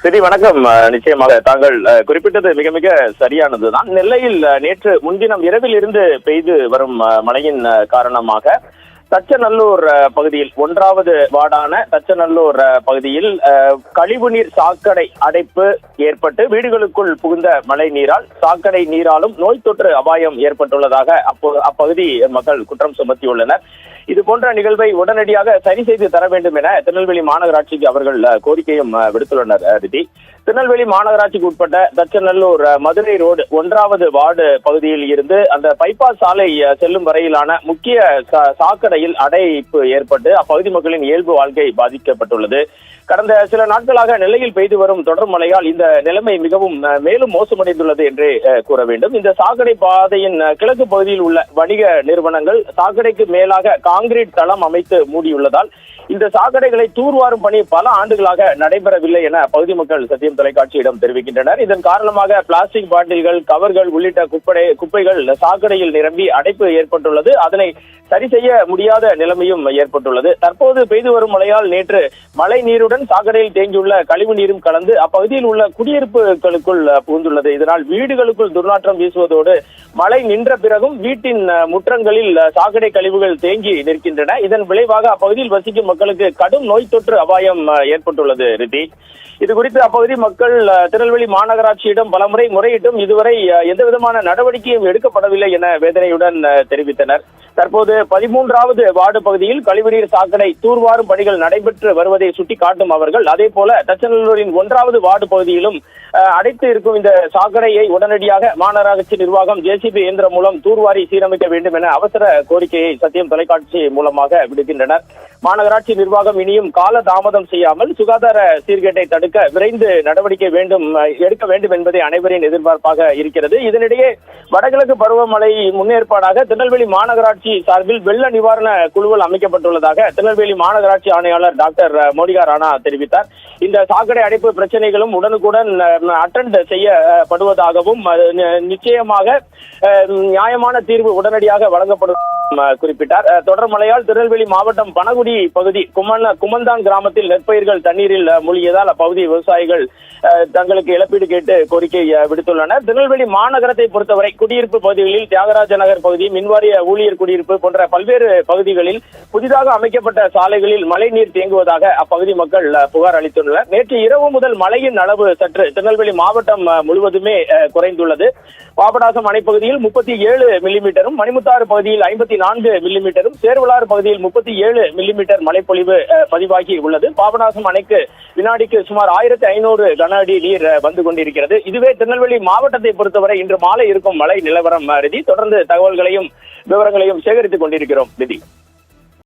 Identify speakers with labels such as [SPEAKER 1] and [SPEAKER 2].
[SPEAKER 1] சரி, வணக்கம். நிச்சயமாக தாங்கள் குறிப்பிட்டது மிக மிக சரியானதுதான். நெல்லையில் நேற்று முன்தினம் இரவில் இருந்து பெய்து வரும் மழையின் காரணமாக தச்சநல்லூர் பகுதியில் 1வது வார்டான தச்சநல்லூர் பகுதியில் கழிவுநீர் சாக்கடை அடைப்பு ஏற்பட்டு வீடுகளுக்குள் புகுந்த மழை நீரால் சாக்கடை நீராலும் நோய் தொற்று அபாயம் ஏற்பட்டுள்ளதாக அப்பகுதி மக்கள் குற்றம் சுமத்தியுள்ளனர். இது போன்ற நிகழ்வை உடனடியாக சரி செய்து தர வேண்டும் என திருநெல்வேலி மாநகராட்சிக்கு அவர்கள் கோரிக்கையும் விடுத்துள்ளனர். திருநெல்வேலி மாநகராட்சிக்கு உட்பட்ட தச்சநல்லூர் மதுரை ரோடு 1வது வார்டு பகுதியில் இருந்து அந்த பைபாஸ் சாலை செல்லும் வரையிலான முக்கிய சாக்கடையில் அடைப்பு ஏற்பட்டு அப்பகுதி மக்களின் இயல்பு வாழ்க்கை பாதிக்கப்பட்டுள்ளது. கடந்த சில நாட்களாக நெல்லையில் பெய்து வரும் தொடர் மழையால் இந்த நிலைமை மிகவும் மேலும் மோசமடைந்துள்ளது என்றே கூற வேண்டும். இந்த சாக்கடை பாதையின் கிழக்கு பகுதியில் உள்ள வணிக நிறுவனங்கள் சாக்கடைக்கு மேலாக கான்கிரீட் தளம் அமைத்து மூடியுள்ளதால் இந்த சாக்கடைகளை தூர்வாரும் பணி பல ஆண்டுகளாக நடைபெறவில்லை என பகுதி மக்கள் சத்தியம் தொலைக்காட்சியிடம் தெரிவிக்கின்றனர். இதன் காரணமாக பிளாஸ்டிக் பாட்டில்கள், கவர்கள் உள்ளிட்ட குப்பைகள் சாக்கடையில் நிரம்பி அடைப்பு ஏற்பட்டுள்ளது. அதனை சரி செய்ய முடியாத நிலைமையும் ஏற்பட்டுள்ளது. தற்போது பெய்து வரும் மழையால் நேற்று மழை நீருடன் சாக்கடையில் தேங்கியுள்ள கழிவு நீரும் கலந்து அப்பகுதியில் உள்ள குடியிருப்புகளுக்குள் புகுந்துள்ளது. இதனால் வீடுகளுக்குள் துர்நாற்றம் வீசுவதோடு மழை நின்ற பிறகும் வீட்டின் முற்றங்களில் சாக்கடை கழிவுகள் தேங்கி நிற்கின்றன. இதன் விளைவாக அப்பகுதியில் வசிக்கும் மக்களுக்கு கடும் நோய் தொற்று அபாயம் ஏற்பட்டுள்ளது. ரிதி, இது குறித்து அப்பகுதி மக்கள் திருநெல்வேலி மாநகராட்சியிடம் பலமுறை முறையிட்டும் இதுவரை எந்த விதமான நடவடிக்கையும் எடுக்கப்படவில்லை என வேதனையுடன் தெரிவித்தனர். தற்போது 13வது வார்டு பகுதியில் கழிவுநீர் சாக்கடை தூர்வாரும் பணிகள் நடைபெற்று வருவதை சுட்டிக்காட்டும் அவர்கள் அதே போல தச்சநல்லூரின் 1வது வார்டு பகுதியிலும் அடைத்து இருக்கும் இந்த சாக்கடையை உடனடியாக மாநகராட்சி நிர்வாகம் ஜேசிபி இயந்திரம் மூலம் தூர்வாரி சீரமைக்க வேண்டும் என அவசர கோரிக்கையை சத்தியம் தொலைக்காட்சி மூலமாக விடுக்கின்றனர். மாநகராட்சி நிர்வாகம் இனியும் கால தாமதம் செய்யாமல் சுகாதார சீர்கேட்டை தடுக்க விரைந்து நடவடிக்கை எடுக்க வேண்டும் என்பதை அனைவரின் எதிர்பார்ப்பாக இருக்கிறது. இதனிடையே வடகிழக்கு பருவமழை முன்னேற்பாடாக திருநெல்வேலி மாநகராட்சி சார்பில் வெள்ள நிவாரண குழுக்கள் அமைக்கப்பட்டுள்ளதாக திருநெல்வேலி மாநகராட்சி ஆணையாளர் டாக்டர் மோனிகா ராணா தெரிவித்தார். இந்த சாக்கடை அடைப்பு பிரச்சனைகளும் உடனுக்குடன் அட்டெண்ட் செய்யப்படுவதாகவும் நிச்சயமாக நியாயமான தீர்வு உடனடியாக வழங்கப்படும் குறிப்பிட்டார். தொடர் மழையால் திருநெல்வேலி மாவட்டம் பனகுடி பகுதி குமந்தான் கிராமத்தில் நெற்பயிர்கள் தண்ணீரில் மூழ்கியதால் அப்பகுதி விவசாயிகள் தங்களுக்கு இழப்பீடு கேட்டு கோரிக்கை விடுத்துள்ளனர். திருநெல்வேலி மாநகரத்தை பொறுத்தவரை குடியிருப்பு பகுதிகளில் தியாகராஜ நகர் பகுதி, மின்வாரிய ஊழியர் குடியிருப்பு போன்ற பல்வேறு பகுதிகளில் புதிதாக அமைக்கப்பட்ட சாலைகளில் மழை நீர் தேங்குவதாக அப்பகுதி மக்கள் புகார் அளித்துள்ளனர். நேற்று இரவு முதல் மழையின் அளவு சற்று திருநெல்வேலி மாவட்டம் முழுவதுமே குறைந்துள்ளது. பாபநாசம் அணைப்பகுதியில் 37 மில்லிமீட்டரும், மணிமுத்தாறு பகுதியில் 54 மில்லிமீட்டரும், சேர்வலாறு பகுதியில் 37 மில்லிமீட்டர் மழைப்பொழிவு பதிவாகி உள்ளது. பாபநாசம் அணைக்கு வினாடிக்கு சுமார் 1500 கன அடி நீர் வந்து கொண்டிருக்கிறது. இதுவே திருநெல்வேலி மாவட்டத்தை பொறுத்தவரை இன்று மாலை இருக்கும் மழை நிலவரம். தொடர்ந்து தகவல்களையும் விவரங்களையும் சேகரித்துக் கொண்டிருக்கிறோம்.